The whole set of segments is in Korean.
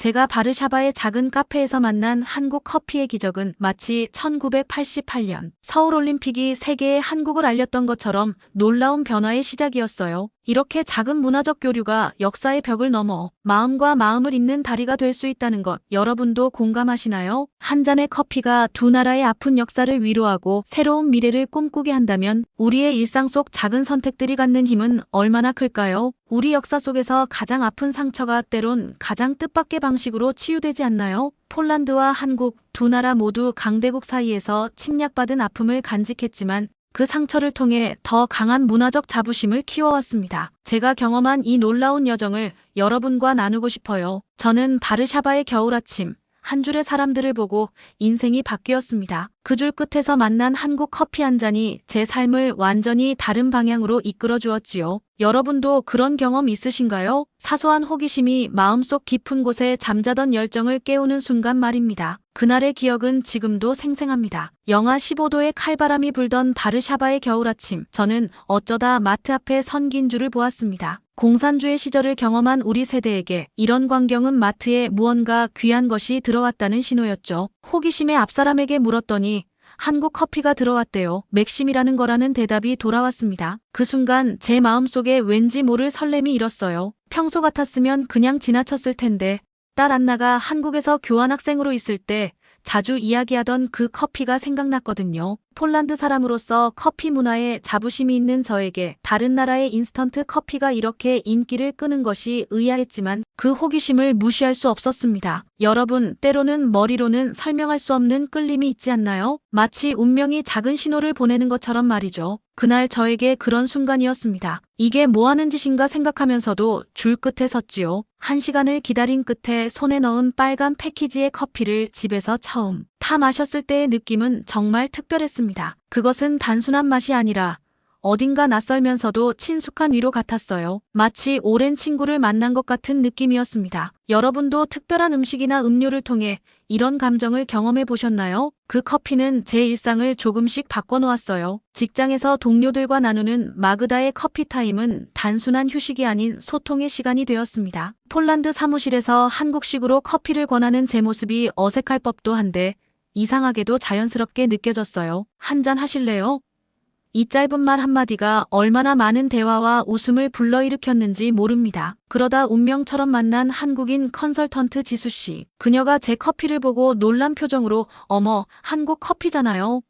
제가 바르샤바의 작은 카페에서 만난 한국 커피의 기적은 마치 1988년 서울올림픽이 세계에 한국을 알렸던 것처럼 놀라운 변화의 시작이었어요. 이렇게 작은 문화적 교류가 역사의 벽을 넘어 마음과 마음을 잇는 다리가 될 수 있다는 것, 여러분도 공감하시나요? 한 잔의 커피가 두 나라의 아픈 역사를 위로하고 새로운 미래를 꿈꾸게 한다면 우리의 일상 속 작은 선택들이 갖는 힘은 얼마나 클까요? 우리 역사 속에서 가장 아픈 상처가 때론 가장 뜻밖의 방식으로 치유되지 않나요? 폴란드와 한국 두 나라 모두 강대국 사이에서 침략받은 아픔을 간직했지만 그 상처를 통해 더 강한 문화적 자부심을 키워왔습니다. 제가 경험한 이 놀라운 여정을 여러분과 나누고 싶어요. 저는 바르샤바의 겨울 아침, 한 줄의 사람들을 보고 인생이 바뀌었습니다. 그 줄 끝에서 만난 한국 커피 한 잔이 제 삶을 완전히 다른 방향으로 이끌어 주었지요. 여러분도 그런 경험 있으신가요? 사소한 호기심이 마음속 깊은 곳에 잠자던 열정을 깨우는 순간 말입니다. 그날의 기억은 지금도 생생합니다. 영하 15도의 칼바람이 불던 바르샤바의 겨울 아침, 저는 어쩌다 마트 앞에 선 긴 줄을 보았습니다. 공산주의 시절을 경험한 우리 세대에게 이런 광경은 마트에 무언가 귀한 것이 들어왔다는 신호였죠. 호기심에 앞사람에게 물었더니 한국 커피가 들어왔대요. 맥심이라는 거라는 대답이 돌아왔습니다. 그 순간 제 마음속에 왠지 모를 설렘이 일었어요. 평소 같았으면 그냥 지나쳤을 텐데 딸 안나가 한국에서 교환학생으로 있을 때 자주 이야기하던 그 커피가 생각났거든요. 폴란드 사람으로서 커피 문화에 자부심이 있는 저에게 다른 나라의 인스턴트 커피가 이렇게 인기를 끄는 것이 의아했지만 그 호기심을 무시할 수 없었습니다. 여러분, 때로는 머리로는 설명할 수 없는 끌림이 있지 않나요? 마치 운명이 작은 신호를 보내는 것처럼 말이죠. 그날 저에게 그런 순간이었습니다. 이게 뭐 하는 짓인가 생각하면서도 줄 끝에 섰지요. 1시간을 기다린 끝에 손에 넣은 빨간 패키지의 커피를 집에서 처음 타 마셨을 때의 느낌은 정말 특별했습니다. 그것은 단순한 맛이 아니라 어딘가 낯설면서도 친숙한 위로 같았어요. 마치 오랜 친구를 만난 것 같은 느낌이었습니다. 여러분도 특별한 음식이나 음료를 통해 이런 감정을 경험해 보셨나요? 그 커피는 제 일상을 조금씩 바꿔놓았어요. 직장에서 동료들과 나누는 마그다의 커피 타임은 단순한 휴식이 아닌 소통의 시간이 되었습니다. 폴란드 사무실에서 한국식으로 커피를 권하는 제 모습이 어색할 법도 한데 이상하게도 자연스럽게 느껴졌어요. 한 잔 하실래요? 이 짧은 말 한마디가 얼마나 많은 대화와 웃음을 불러일으켰는지 모릅니다. 그러다 운명처럼 만난 한국인 컨설턴트 지수씨. 그녀가 제 커피를 보고 놀란 표정으로 "어머, 한국 커피잖아요"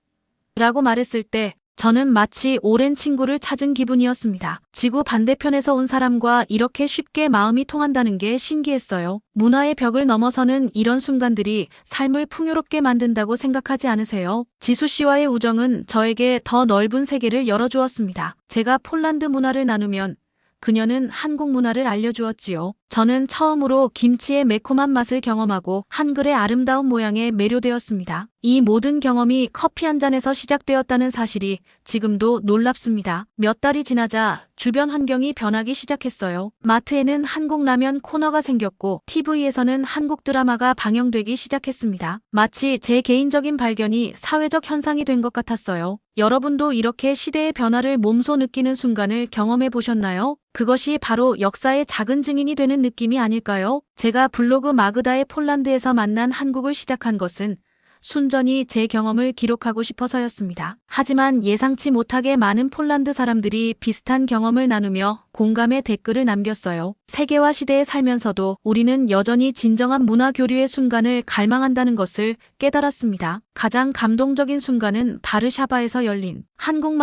라고 말했을 때 저는 마치 오랜 친구를 찾은 기분이었습니다. 지구 반대편에서 온 사람과 이렇게 쉽게 마음이 통한다는 게 신기했어요. 문화의 벽을 넘어서는 이런 순간들이 삶을 풍요롭게 만든다고 생각하지 않으세요? 지수 씨와의 우정은 저에게 더 넓은 세계를 열어주었습니다. 제가 폴란드 문화를 나누면 그녀는 한국 문화를 알려주었지요. 저는 처음으로 김치의 매콤한 맛을 경험하고 한글의 아름다운 모양에 매료되었습니다. 이 모든 경험이 커피 한 잔에서 시작되었다는 사실이 지금도 놀랍습니다. 몇 달이 지나자 주변 환경이 변하기 시작했어요. 마트에는 한국 라면 코너가 생겼고 TV에서는 한국 드라마가 방영되기 시작했습니다. 마치 제 개인적인 발견이 사회적 현상이 된 것 같았어요. 여러분도 이렇게 시대의 변화를 몸소 느끼는 순간을 경험해 보셨나요? 그것이 바로 역사의 작은 증인이 되는 느낌이 아닐까요? 제가 블로그 마그다의 폴란드에서 만난 한국을 시작한 것은 순전히 제 경험을 기록하고 싶어서였습니다. 하지만 예상치 못하게 많은 폴란드 사람들이 비슷한 경험을 나누며 공감의 댓글을 남겼어요. 세계화 시대에 살면서도 우리는 여전히 진정한 문화 교류의 순간을 갈망한다는 것을 깨달았습니다. 가장 감동적인 순간은 바르샤바에서 열린 한국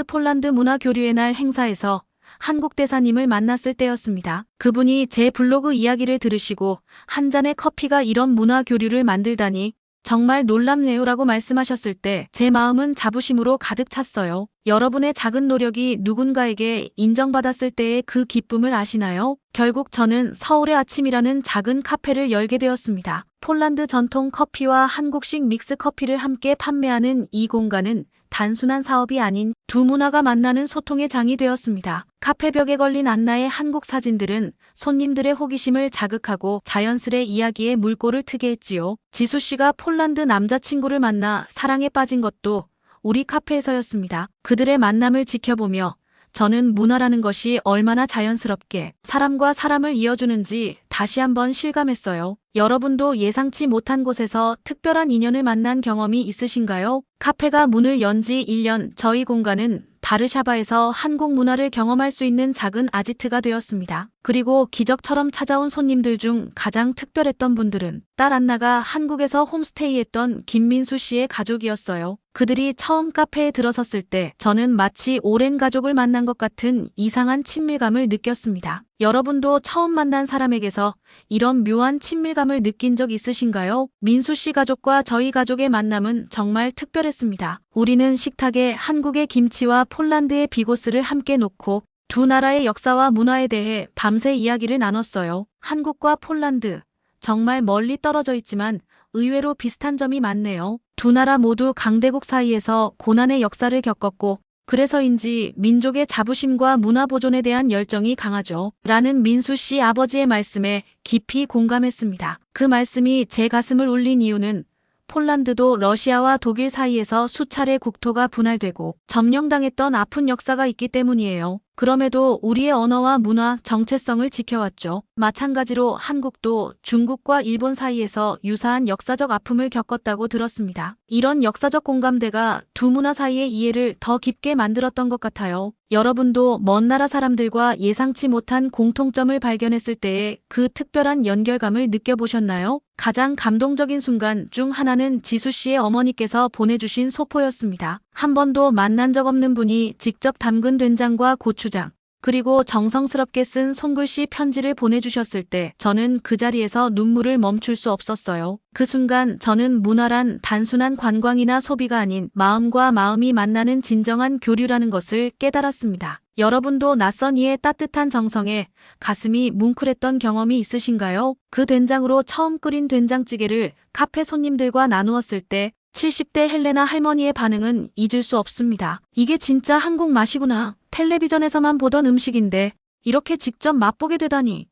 폴란드 문화 교류의 날 행사에서 한국 대사님을 만났을 때였습니다. 그분이 제 블로그 이야기를 들으시고 "한 잔의 커피가 이런 문화 교류를 만들다니 정말 놀랍네요라고 말씀하셨을 때 제 마음은 자부심으로 가득 찼어요. 여러분의 작은 노력이 누군가에게 인정받았을 때의 그 기쁨을 아시나요? 결국 저는 서울의 아침이라는 작은 카페를 열게 되었습니다. 폴란드 전통 커피와 한국식 믹스 커피를 함께 판매하는 이 공간은 단순한 사업이 아닌 두 문화가 만나는 소통의 장이 되었습니다. 카페 벽에 걸린 안나의 한국 사진들은 손님들의 호기심을 자극하고 자연스레 이야기에 물꼬를 트게 했지요. 지수 씨가 폴란드 남자친구를 만나 사랑에 빠진 것도 우리 카페에서였습니다. 그들의 만남을 지켜보며 저는 문화라는 것이 얼마나 자연스럽게 사람과 사람을 이어주는지 다시 한번 실감했어요. 여러분도 예상치 못한 곳에서 특별한 인연을 만난 경험이 있으신가요? 카페가 문을 연 지 1년, 저희 공간은 바르샤바에서 한국 문화를 경험할 수 있는 작은 아지트가 되었습니다. 그리고 기적처럼 찾아온 손님들 중 가장 특별했던 분들은 딸 안나가 한국에서 홈스테이했던 김민수 씨의 가족이었어요. 그들이 처음 카페에 들어섰을 때 저는 마치 오랜 가족을 만난 것 같은 이상한 친밀감을 느꼈습니다. 여러분도 처음 만난 사람에게서 이런 묘한 친밀감을 느낀 적 있으신가요? 민수 씨 가족과 저희 가족의 만남은 정말 특별했습니다. 우리는 식탁에 한국의 김치와 폴란드의 비고스를 함께 놓고 두 나라의 역사와 문화에 대해 밤새 이야기를 나눴어요. 한국과 폴란드, 정말 멀리 떨어져 있지만 의외로 비슷한 점이 많네요. 두 나라 모두 강대국 사이에서 고난의 역사를 겪었고 그래서인지 민족의 자부심과 문화 보존에 대한 열정이 강하죠. 라는 민수 씨 아버지의 말씀에 깊이 공감했습니다. 그 말씀이 제 가슴을 울린 이유는 폴란드도 러시아와 독일 사이에서 수차례 국토가 분할되고 점령당했던 아픈 역사가 있기 때문이에요. 그럼에도 우리의 언어와 문화, 정체성을 지켜왔죠. 마찬가지로 한국도 중국과 일본 사이에서 유사한 역사적 아픔을 겪었다고 들었습니다. 이런 역사적 공감대가 두 문화 사이의 이해를 더 깊게 만들었던 것 같아요. 여러분도 먼 나라 사람들과 예상치 못한 공통점을 발견했을 때의 그 특별한 연결감을 느껴보셨나요? 가장 감동적인 순간 중 하나는 지수 씨의 어머니께서 보내주신 소포였습니다. 한 번도 만난 적 없는 분이 직접 담근 된장과 고추장, 그리고 정성스럽게 쓴 손글씨 편지를 보내주셨을 때 저는 그 자리에서 눈물을 멈출 수 없었어요. 그 순간 저는 문화란 단순한 관광이나 소비가 아닌 마음과 마음이 만나는 진정한 교류라는 것을 깨달았습니다. 여러분도 낯선 이의 따뜻한 정성에 가슴이 뭉클했던 경험이 있으신가요? 그 된장으로 처음 끓인 된장찌개를 카페 손님들과 나누었을 때 70대 헬레나 할머니의 반응은 잊을 수 없습니다. 이게 진짜 한국 맛이구나. 텔레비전에서만 보던 음식인데 이렇게 직접 맛보게 되다니.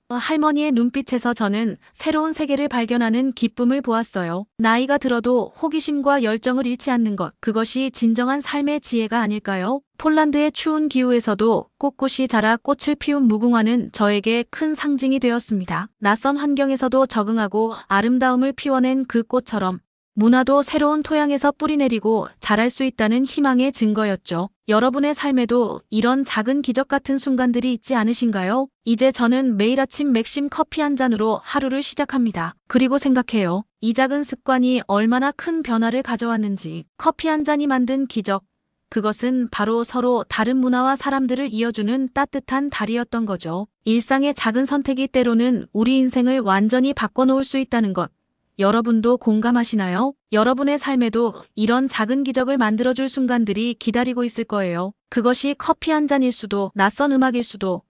할머니의 눈빛에서 저는 새로운 세계를 발견하는 기쁨을 보았어요. 나이가 들어도 호기심과 열정을 잃지 않는 것, 그것이 진정한 삶의 지혜가 아닐까요? 폴란드의 추운 기후에서도 꼿꼿이 자라 꽃을 피운 무궁화는 저에게 큰 상징이 되었습니다. 낯선 환경에서도 적응하고 아름다움을 피워낸 그 꽃처럼 문화도 새로운 토양에서 뿌리내리고 자랄 수 있다는 희망의 증거였죠. 여러분의 삶에도 이런 작은 기적 같은 순간들이 있지 않으신가요? 이제 저는 매일 아침 맥심 커피 한 잔으로 하루를 시작합니다. 그리고 생각해요. 이 작은 습관이 얼마나 큰 변화를 가져왔는지. 커피 한 잔이 만든 기적. 그것은 바로 서로 다른 문화와 사람들을 이어주는 따뜻한 다리였던 거죠. 일상의 작은 선택이 때로는 우리 인생을 완전히 바꿔놓을 수 있다는 것. 여러분도 공감하시나요? 여러분의 삶에도 이런 작은 기적을 만들어줄 순간들이 기다리고 있을 거예요. 그것이 커피 한 잔일 수도, 낯선 음악일 수도,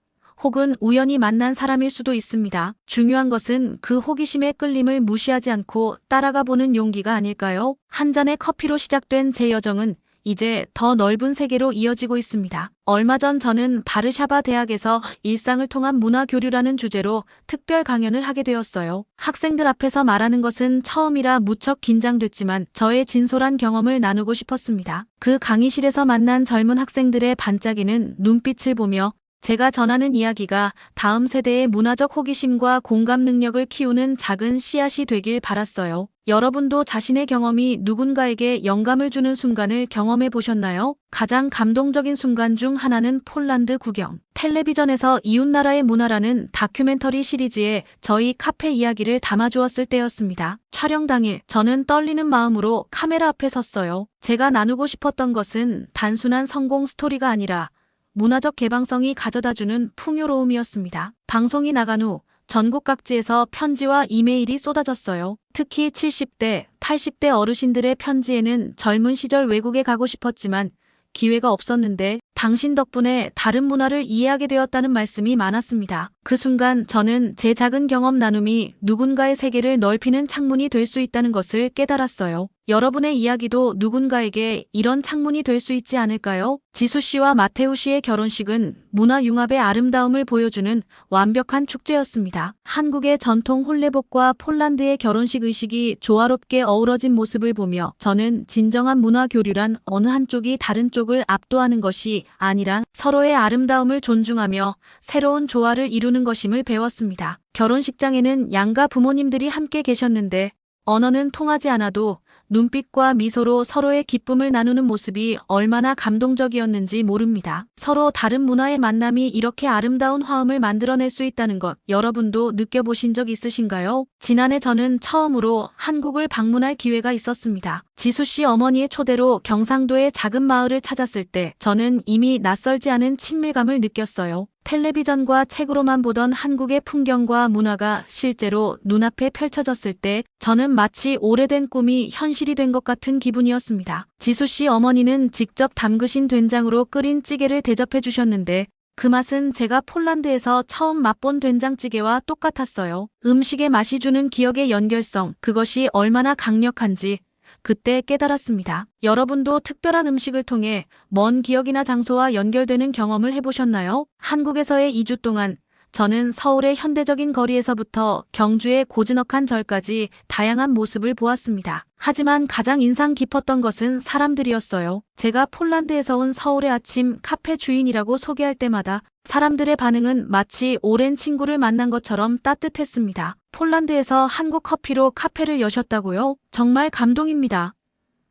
혹은 우연히 만난 사람일 수도 있습니다. 중요한 것은 그 호기심의 끌림을 무시하지 않고 따라가 보는 용기가 아닐까요? 한 잔의 커피로 시작된 제 여정은 이제 더 넓은 세계로 이어지고 있습니다. 얼마 전 저는 바르샤바 대학에서 일상을 통한 문화 교류라는 주제로 특별 강연을 하게 되었어요. 학생들 앞에서 말하는 것은 처음이라 무척 긴장됐지만 저의 진솔한 경험을 나누고 싶었습니다. 그 강의실에서 만난 젊은 학생들의 반짝이는 눈빛을 보며 제가 전하는 이야기가 다음 세대의 문화적 호기심과 공감 능력을 키우는 작은 씨앗이 되길 바랐어요. 여러분도 자신의 경험이 누군가에게 영감을 주는 순간을 경험해 보셨나요? 가장 감동적인 순간 중 하나는 폴란드 구경. 텔레비전에서 이웃나라의 문화라는 다큐멘터리 시리즈에 저희 카페 이야기를 담아주었을 때였습니다. 촬영 당일 저는 떨리는 마음으로 카메라 앞에 섰어요. 제가 나누고 싶었던 것은 단순한 성공 스토리가 아니라 문화적 개방성이 가져다주는 풍요로움이었습니다. 방송이 나간 후 전국 각지에서 편지와 이메일이 쏟아졌어요. 특히 70대, 80대 어르신들의 편지에는 젊은 시절 외국에 가고 싶었지만 기회가 없었는데 당신 덕분에 다른 문화를 이해하게 되었다는 말씀이 많았습니다. 그 순간 저는 제 작은 경험 나눔이 누군가의 세계를 넓히는 창문이 될 수 있다는 것을 깨달았어요. 여러분의 이야기도 누군가에게 이런 창문이 될 수 있지 않을까요? 지수 씨와 마테우 씨의 결혼식은 문화 융합의 아름다움을 보여주는 완벽한 축제였습니다. 한국의 전통 홀레복과 폴란드의 결혼식 의식이 조화롭게 어우러진 모습을 보며 저는 진정한 문화 교류란 어느 한쪽이 다른 쪽을 압도하는 것이 아니라 서로의 아름다움을 존중하며 새로운 조화를 이루는 다루는 것임을 배웠습니다. 결혼식장에는 양가 부모님들이 함께 계셨는데 언어는 통하지 않아도 눈빛과 미소로 서로의 기쁨을 나누는 모습이 얼마나 감동적이었는지 모릅니다. 서로 다른 문화의 만남이 이렇게 아름다운 화음을 만들어낼 수 있다는 것 여러분도 느껴보신 적 있으신가요? 지난해 저는 처음으로 한국을 방문할 기회가 있었습니다. 지수 씨 어머니의 초대로 경상도의 작은 마을을 찾았을 때 저는 이미 낯설지 않은 친밀감을 느꼈어요. 텔레비전과 책으로만 보던 한국의 풍경과 문화가 실제로 눈앞에 펼쳐졌을 때 저는 마치 오래된 꿈이 현실이 된 것 같은 기분이었습니다. 지수 씨 어머니는 직접 담그신 된장으로 끓인 찌개를 대접해 주셨는데 그 맛은 제가 폴란드에서 처음 맛본 된장찌개와 똑같았어요. 음식의 맛이 주는 기억의 연결성, 그것이 얼마나 강력한지 그때 깨달았습니다. 여러분도 특별한 음식을 통해 먼 기억이나 장소와 연결되는 경험을 해보셨나요? 한국에서의 2주 동안 저는 서울의 현대적인 거리에서부터 경주의 고즈넉한 절까지 다양한 모습을 보았습니다. 하지만 가장 인상 깊었던 것은 사람들이었어요. 제가 폴란드에서 온 서울의 아침 카페 주인이라고 소개할 때마다 사람들의 반응은 마치 오랜 친구를 만난 것처럼 따뜻했습니다. 폴란드에서 한국 커피로 카페를 여셨다고요? 정말 감동입니다.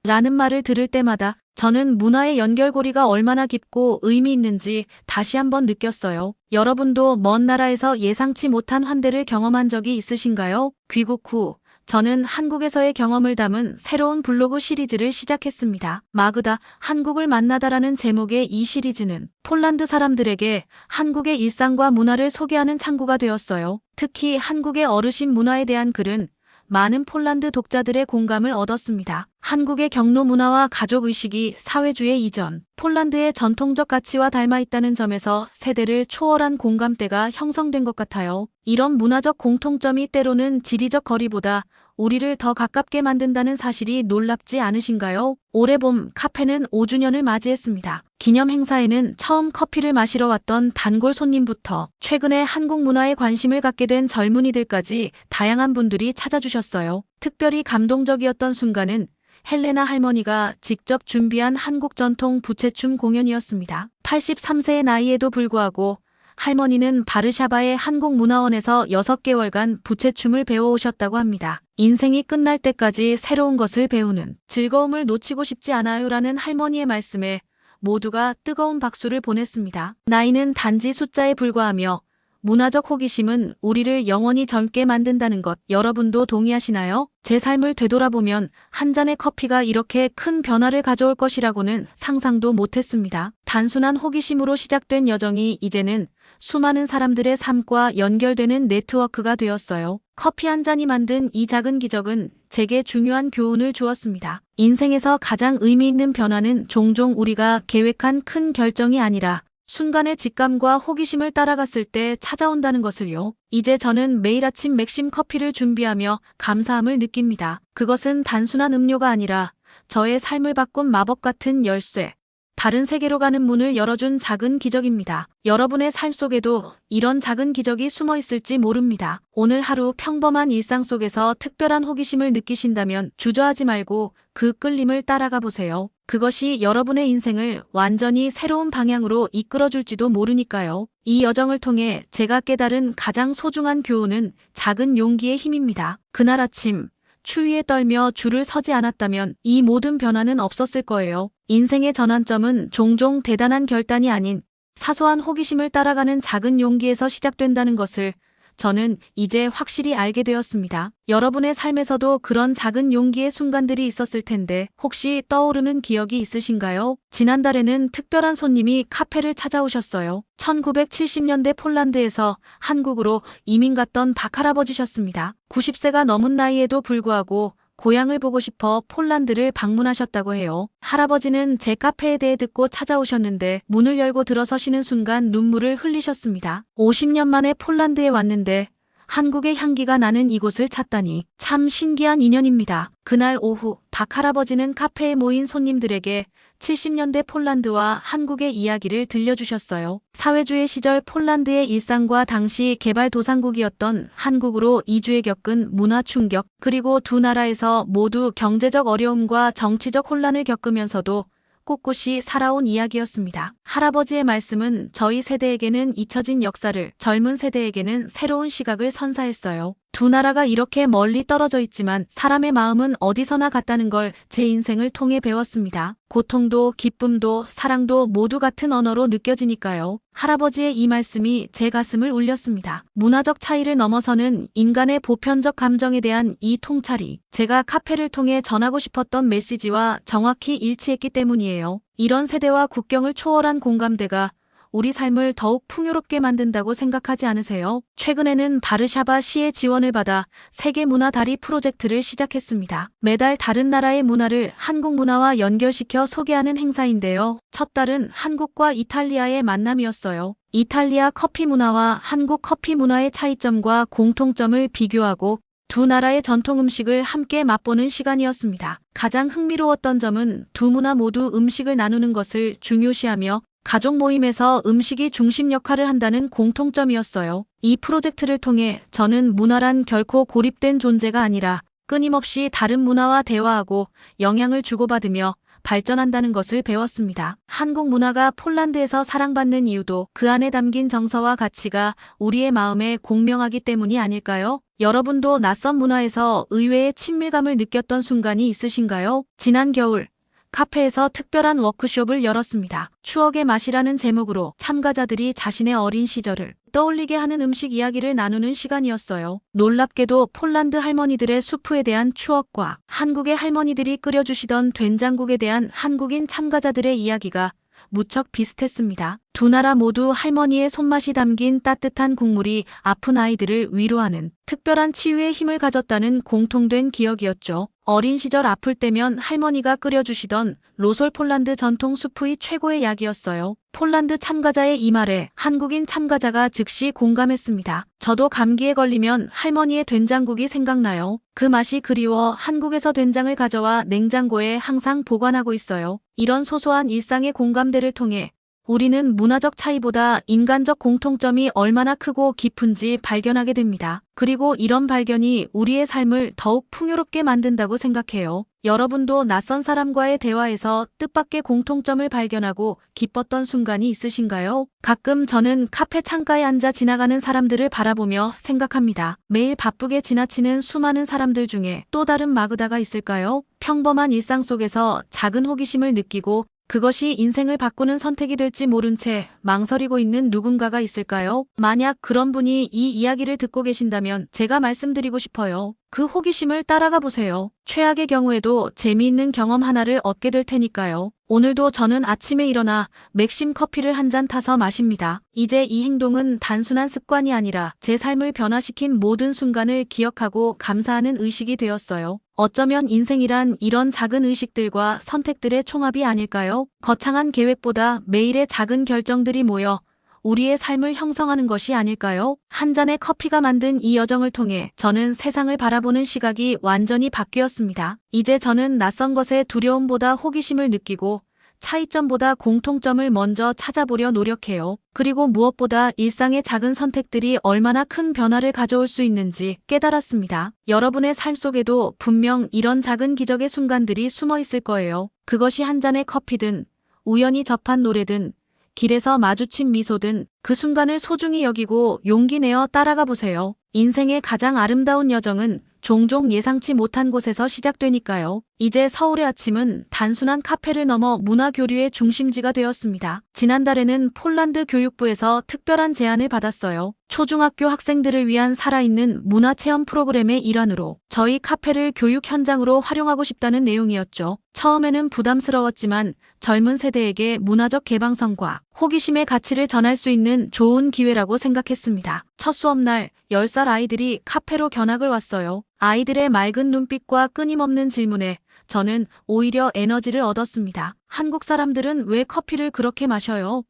라는 말을 들을 때마다 저는 문화의 연결고리가 얼마나 깊고 의미 있는지 다시 한번 느꼈어요. 여러분도 먼 나라에서 예상치 못한 환대를 경험한 적이 있으신가요? 귀국 후 저는 한국에서의 경험을 담은 새로운 블로그 시리즈를 시작했습니다. 마그다, 한국을 만나다라는 제목의 이 시리즈는 폴란드 사람들에게 한국의 일상과 문화를 소개하는 창구가 되었어요. 특히 한국의 어르신 문화에 대한 글은 많은 폴란드 독자들의 공감을 얻었습니다. 한국의 경로 문화와 가족의식이 사회주의 이전, 폴란드의 전통적 가치와 닮아 있다는 점에서 세대를 초월한 공감대가 형성된 것 같아요. 이런 문화적 공통점이 때로는 지리적 거리보다 우리를 더 가깝게 만든다는 사실이 놀랍지 않으신가요? 올해 봄 카페는 5주년을 맞이했습니다. 기념 행사에는 처음 커피를 마시러 왔던 단골 손님부터 최근에 한국 문화에 관심을 갖게 된 젊은이들까지 다양한 분들이 찾아주셨어요. 특별히 감동적이었던 순간은 헬레나 할머니가 직접 준비한 한국 전통 부채춤 공연이었습니다. 83세의 나이에도 불구하고 할머니는 바르샤바의 한국문화원에서 6개월간 부채춤을 배워오셨다고 합니다. 인생이 끝날 때까지 새로운 것을 배우는 즐거움을 놓치고 싶지 않아요라는 할머니의 말씀에 모두가 뜨거운 박수를 보냈습니다. 나이는 단지 숫자에 불과하며 문화적 호기심은 우리를 영원히 젊게 만든다는 것 여러분도 동의하시나요? 제 삶을 되돌아보면 한 잔의 커피가 이렇게 큰 변화를 가져올 것이라고는 상상도 못했습니다. 단순한 호기심으로 시작된 여정이 이제는 수많은 사람들의 삶과 연결되는 네트워크가 되었어요. 커피 한 잔이 만든 이 작은 기적은 제게 중요한 교훈을 주었습니다. 인생에서 가장 의미 있는 변화는 종종 우리가 계획한 큰 결정이 아니라 순간의 직감과 호기심을 따라갔을 때 찾아온다는 것을요. 이제 저는 매일 아침 맥심 커피를 준비하며 감사함을 느낍니다. 그것은 단순한 음료가 아니라 저의 삶을 바꾼 마법 같은 열쇠, 다른 세계로 가는 문을 열어준 작은 기적입니다. 여러분의 삶 속에도 이런 작은 기적이 숨어 있을지 모릅니다. 오늘 하루 평범한 일상 속에서 특별한 호기심을 느끼신다면 주저하지 말고 그 끌림을 따라가 보세요. 그것이 여러분의 인생을 완전히 새로운 방향으로 이끌어줄지도 모르니까요. 이 여정을 통해 제가 깨달은 가장 소중한 교훈은 작은 용기의 힘입니다. 그날 아침 추위에 떨며 줄을 서지 않았다면 이 모든 변화는 없었을 거예요. 인생의 전환점은 종종 대단한 결단이 아닌 사소한 호기심을 따라가는 작은 용기에서 시작된다는 것을 저는 이제 확실히 알게 되었습니다. 여러분의 삶에서도 그런 작은 용기의 순간들이 있었을 텐데 혹시 떠오르는 기억이 있으신가요? 지난달에는 특별한 손님이 카페를 찾아오셨어요. 1970년대 폴란드에서 한국으로 이민 갔던 박할아버지셨습니다. 90세가 넘은 나이에도 불구하고 고향을 보고 싶어 폴란드를 방문하셨다고 해요. 할아버지는 제 카페에 대해 듣고 찾아오셨는데 문을 열고 들어서시는 순간 눈물을 흘리셨습니다. 50년 만에 폴란드에 왔는데 한국의 향기가 나는 이곳을 찾다니 참 신기한 인연입니다. 그날 오후 박 할아버지는 카페에 모인 손님들에게 70년대 폴란드와 한국의 이야기를 들려주셨어요. 사회주의 시절 폴란드의 일상과 당시 개발도상국이었던 한국으로 이주해 겪은 문화 충격, 그리고 두 나라에서 모두 경제적 어려움과 정치적 혼란을 겪으면서도 꿋꿋이 살아온 이야기였습니다. 할아버지의 말씀은 저희 세대에게는 잊혀진 역사를, 젊은 세대에게는 새로운 시각을 선사했어요. 두 나라가 이렇게 멀리 떨어져 있지만 사람의 마음은 어디서나 같다는 걸 제 인생을 통해 배웠습니다. 고통도 기쁨도 사랑도 모두 같은 언어로 느껴지니까요. 할아버지의 이 말씀이 제 가슴을 울렸습니다. 문화적 차이를 넘어서는 인간의 보편적 감정에 대한 이 통찰이 제가 카페를 통해 전하고 싶었던 메시지와 정확히 일치했기 때문이에요. 이런 세대와 국경을 초월한 공감대가 우리 삶을 더욱 풍요롭게 만든다고 생각하지 않으세요? 최근에는 바르샤바 시의 지원을 받아 세계 문화 다리 프로젝트를 시작했습니다. 매달 다른 나라의 문화를 한국 문화와 연결시켜 소개하는 행사인데요. 첫 달은 한국과 이탈리아의 만남이었어요. 이탈리아 커피 문화와 한국 커피 문화의 차이점과 공통점을 비교하고 두 나라의 전통 음식을 함께 맛보는 시간이었습니다. 가장 흥미로웠던 점은 두 문화 모두 음식을 나누는 것을 중요시하며 가족 모임에서 음식이 중심 역할을 한다는 공통점이었어요. 이 프로젝트를 통해 저는 문화란 결코 고립된 존재가 아니라 끊임없이 다른 문화와 대화하고 영향을 주고받으며 발전한다는 것을 배웠습니다. 한국 문화가 폴란드에서 사랑받는 이유도 그 안에 담긴 정서와 가치가 우리의 마음에 공명하기 때문이 아닐까요? 여러분도 낯선 문화에서 의외의 친밀감을 느꼈던 순간이 있으신가요? 지난 겨울 카페에서 특별한 워크숍을 열었습니다. 추억의 맛이라는 제목으로 참가자들이 자신의 어린 시절을 떠올리게 하는 음식 이야기를 나누는 시간이었어요. 놀랍게도 폴란드 할머니들의 수프에 대한 추억과 한국의 할머니들이 끓여주시던 된장국에 대한 한국인 참가자들의 이야기가 무척 비슷했습니다. 두 나라 모두 할머니의 손맛이 담긴 따뜻한 국물이 아픈 아이들을 위로하는 특별한 치유의 힘을 가졌다는 공통된 기억이었죠. 어린 시절 아플 때면 할머니가 끓여주시던 로솔 폴란드 전통 수프의 최고의 약이었어요. 폴란드 참가자의 이 말에 한국인 참가자가 즉시 공감했습니다. 저도 감기에 걸리면 할머니의 된장국이 생각나요. 그 맛이 그리워 한국에서 된장을 가져와 냉장고에 항상 보관하고 있어요. 이런 소소한 일상의 공감대를 통해 우리는 문화적 차이보다 인간적 공통점이 얼마나 크고 깊은지 발견하게 됩니다. 그리고 이런 발견이 우리의 삶을 더욱 풍요롭게 만든다고 생각해요. 여러분도 낯선 사람과의 대화에서 뜻밖의 공통점을 발견하고 기뻤던 순간이 있으신가요? 가끔 저는 카페 창가에 앉아 지나가는 사람들을 바라보며 생각합니다. 매일 바쁘게 지나치는 수많은 사람들 중에 또 다른 마그다가 있을까요? 평범한 일상 속에서 작은 호기심을 느끼고 그것이 인생을 바꾸는 선택이 될지 모른 채 망설이고 있는 누군가가 있을까요? 만약 그런 분이 이 이야기를 듣고 계신다면 제가 말씀드리고 싶어요. 그 호기심을 따라가 보세요. 최악의 경우에도 재미있는 경험 하나를 얻게 될 테니까요. 오늘도 저는 아침에 일어나 맥심 커피를 한 잔 타서 마십니다. 이제 이 행동은 단순한 습관이 아니라 제 삶을 변화시킨 모든 순간을 기억하고 감사하는 의식이 되었어요. 어쩌면 인생이란 이런 작은 의식들과 선택들의 총합이 아닐까요? 거창한 계획보다 매일의 작은 결정들이 모여 우리의 삶을 형성하는 것이 아닐까요? 한 잔의 커피가 만든 이 여정을 통해 저는 세상을 바라보는 시각이 완전히 바뀌었습니다. 이제 저는 낯선 것에 두려움보다 호기심을 느끼고 차이점보다 공통점을 먼저 찾아보려 노력해요. 그리고 무엇보다 일상의 작은 선택들이 얼마나 큰 변화를 가져올 수 있는지 깨달았습니다. 여러분의 삶 속에도 분명 이런 작은 기적의 순간들이 숨어 있을 거예요. 그것이 한 잔의 커피든 우연히 접한 노래든 길에서 마주친 미소든 그 순간을 소중히 여기고 용기 내어 따라가 보세요. 인생의 가장 아름다운 여정은 종종 예상치 못한 곳에서 시작되니까요. 이제 서울의 아침은 단순한 카페를 넘어 문화 교류의 중심지가 되었습니다. 지난달에는 폴란드 교육부에서 특별한 제안을 받았어요. 초중학교 학생들을 위한 살아있는 문화체험 프로그램의 일환으로 저희 카페를 교육 현장으로 활용하고 싶다는 내용이었죠. 처음에는 부담스러웠지만 젊은 세대에게 문화적 개방성과 호기심의 가치를 전할 수 있는 좋은 기회라고 생각했습니다. 첫 수업날 10살 아이들이 카페로 견학을 왔어요. 아이들의 맑은 눈빛과 끊임없는 질문에 저는 오히려 에너지를 얻었습니다. 한국 사람들은 왜 커피를 그렇게 마셔요?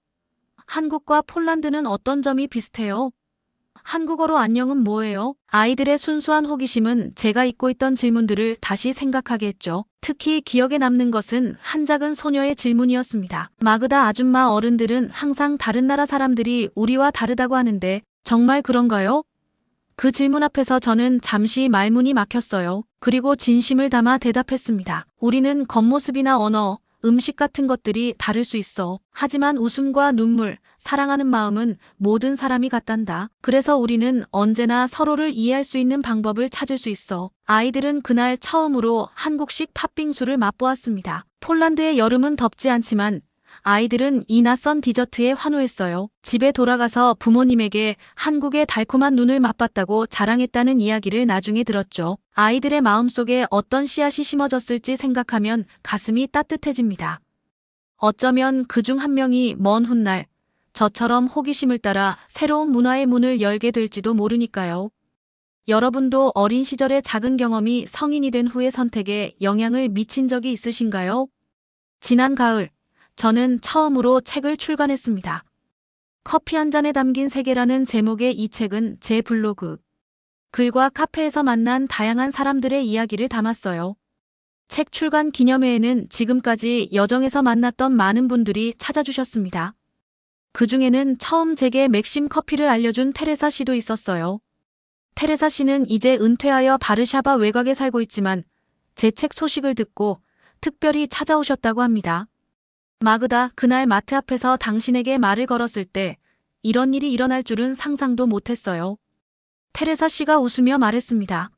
한국과 폴란드는 어떤 점이 비슷해요? 한국어로 안녕은 뭐예요? 아이들의 순수한 호기심은 제가 잊고 있던 질문들을 다시 생각하게 했죠. 특히 기억에 남는 것은 한 작은 소녀의 질문이었습니다. 마그다 아줌마, 어른들은 항상 다른 나라 사람들이 우리와 다르다고 하는데 정말 그런가요? 그 질문 앞에서 저는 잠시 말문이 막혔어요. 그리고 진심을 담아 대답했습니다. 우리는 겉모습이나 언어, 음식 같은 것들이 다를 수 있어. 하지만 웃음과 눈물, 사랑하는 마음은 모든 사람이 같단다. 그래서 우리는 언제나 서로를 이해할 수 있는 방법을 찾을 수 있어. 아이들은 그날 처음으로 한국식 팥빙수를 맛보았습니다. 폴란드의 여름은 덥지 않지만 아이들은 이 낯선 디저트에 환호했어요. 집에 돌아가서 부모님에게 한국의 달콤한 눈을 맛봤다고 자랑했다는 이야기를 나중에 들었죠. 아이들의 마음속에 어떤 씨앗이 심어졌을지 생각하면 가슴이 따뜻해집니다. 어쩌면 그중 한 명이 먼 훗날 저처럼 호기심을 따라 새로운 문화의 문을 열게 될지도 모르니까요. 여러분도 어린 시절의 작은 경험이 성인이 된 후의 선택에 영향을 미친 적이 있으신가요? 지난 가을, 저는 처음으로 책을 출간했습니다. 커피 한 잔에 담긴 세계라는 제목의 이 책은 제 블로그, 글과 카페에서 만난 다양한 사람들의 이야기를 담았어요. 책 출간 기념회에는 지금까지 여정에서 만났던 많은 분들이 찾아주셨습니다. 그 중에는 처음 제게 맥심 커피를 알려준 테레사 씨도 있었어요. 테레사 씨는 이제 은퇴하여 바르샤바 외곽에 살고 있지만 제 책 소식을 듣고 특별히 찾아오셨다고 합니다. 마그다, 그날 마트 앞에서 당신에게 말을 걸었을 때 이런 일이 일어날 줄은 상상도 못했어요. 테레사 씨가 웃으며 말했습니다.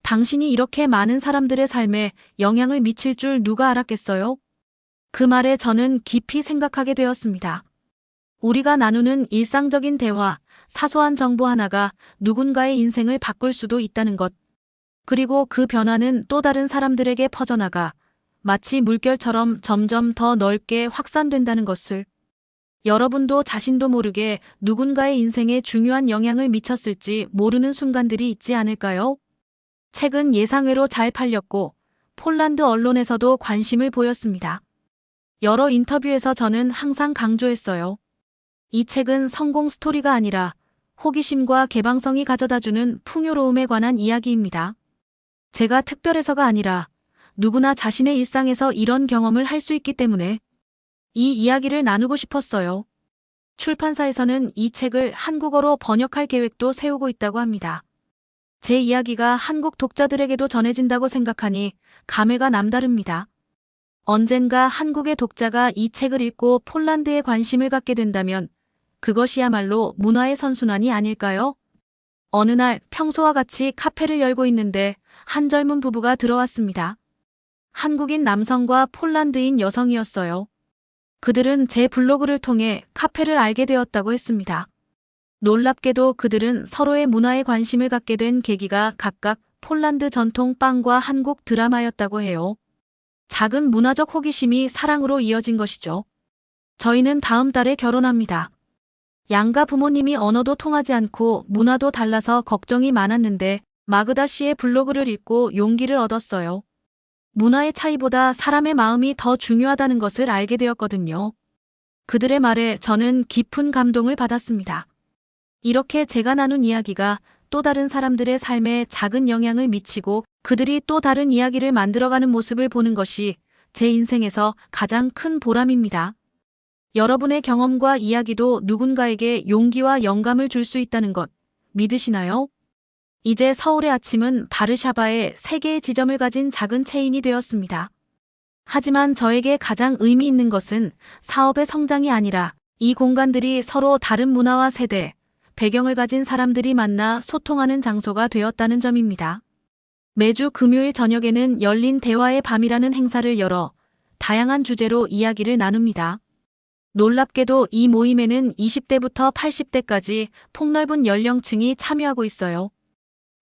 당신이 이렇게 많은 사람들의 삶에 영향을 미칠 줄 누가 알았겠어요? 그 말에 저는 깊이 생각하게 되었습니다. 우리가 나누는 일상적인 대화, 사소한 정보 하나가 누군가의 인생을 바꿀 수도 있다는 것. 그리고 그 변화는 또 다른 사람들에게 퍼져나가 마치 물결처럼 점점 더 넓게 확산된다는 것을. 여러분도 자신도 모르게 누군가의 인생에 중요한 영향을 미쳤을지 모르는 순간들이 있지 않을까요? 책은 예상외로 잘 팔렸고 폴란드 언론에서도 관심을 보였습니다. 여러 인터뷰에서 저는 항상 강조했어요. 이 책은 성공 스토리가 아니라 호기심과 개방성이 가져다주는 풍요로움에 관한 이야기입니다. 제가 특별해서가 아니라 누구나 자신의 일상에서 이런 경험을 할 수 있기 때문에 이 이야기를 나누고 싶었어요. 출판사에서는 이 책을 한국어로 번역할 계획도 세우고 있다고 합니다. 제 이야기가 한국 독자들에게도 전해진다고 생각하니 감회가 남다릅니다. 언젠가 한국의 독자가 이 책을 읽고 폴란드에 관심을 갖게 된다면 그것이야말로 문화의 선순환이 아닐까요? 어느 날 평소와 같이 카페를 열고 있는데 한 젊은 부부가 들어왔습니다. 한국인 남성과 폴란드인 여성이었어요. 그들은 제 블로그를 통해 카페를 알게 되었다고 했습니다. 놀랍게도 그들은 서로의 문화에 관심을 갖게 된 계기가 각각 폴란드 전통 빵과 한국 드라마였다고 해요. 작은 문화적 호기심이 사랑으로 이어진 것이죠. 저희는 다음 달에 결혼합니다. 양가 부모님이 언어도 통하지 않고 문화도 달라서 걱정이 많았는데 마그다 씨의 블로그를 읽고 용기를 얻었어요. 문화의 차이보다 사람의 마음이 더 중요하다는 것을 알게 되었거든요. 그들의 말에 저는 깊은 감동을 받았습니다. 이렇게 제가 나눈 이야기가 또 다른 사람들의 삶에 작은 영향을 미치고 그들이 또 다른 이야기를 만들어가는 모습을 보는 것이 제 인생에서 가장 큰 보람입니다. 여러분의 경험과 이야기도 누군가에게 용기와 영감을 줄 수 있다는 것 믿으시나요? 이제 서울의 아침은 바르샤바에 3개의 지점을 가진 작은 체인이 되었습니다. 하지만 저에게 가장 의미 있는 것은 사업의 성장이 아니라 이 공간들이 서로 다른 문화와 세대, 배경을 가진 사람들이 만나 소통하는 장소가 되었다는 점입니다. 매주 금요일 저녁에는 열린 대화의 밤이라는 행사를 열어 다양한 주제로 이야기를 나눕니다. 놀랍게도 이 모임에는 20대부터 80대까지 폭넓은 연령층이 참여하고 있어요.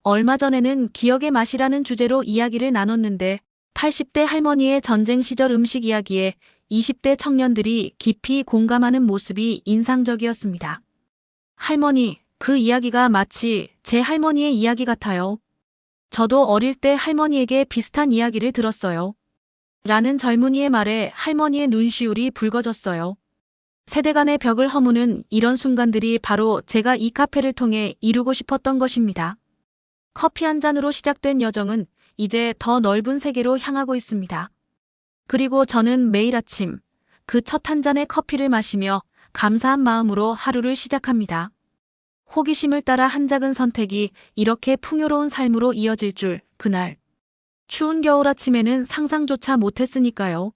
얼마 전에는 기억의 맛이라는 주제로 이야기를 나눴는데 80대 할머니의 전쟁 시절 음식 이야기에 20대 청년들이 깊이 공감하는 모습이 인상적이었습니다. 할머니, 그 이야기가 마치 제 할머니의 이야기 같아요. 저도 어릴 때 할머니에게 비슷한 이야기를 들었어요. 라는 젊은이의 말에 할머니의 눈시울이 붉어졌어요. 세대 간의 벽을 허무는 이런 순간들이 바로 제가 이 카페를 통해 이루고 싶었던 것입니다. 커피 한 잔으로 시작된 여정은 이제 더 넓은 세계로 향하고 있습니다. 그리고 저는 매일 아침 그 첫 한 잔의 커피를 마시며 감사한 마음으로 하루를 시작합니다. 호기심을 따라 한 작은 선택이 이렇게 풍요로운 삶으로 이어질 줄 그날 추운 겨울 아침에는 상상조차 못했으니까요.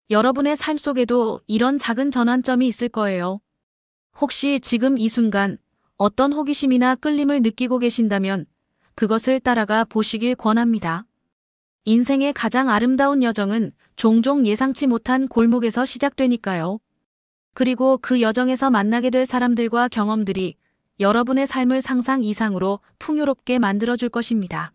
여러분의 삶 속에도 이런 작은 전환점이 있을 거예요. 혹시 지금 이 순간 어떤 호기심이나 끌림을 느끼고 계신다면 그것을 따라가 보시길 권합니다. 인생의 가장 아름다운 여정은 종종 예상치 못한 골목에서 시작되니까요. 그리고 그 여정에서 만나게 될 사람들과 경험들이 여러분의 삶을 상상 이상으로 풍요롭게 만들어줄 것입니다.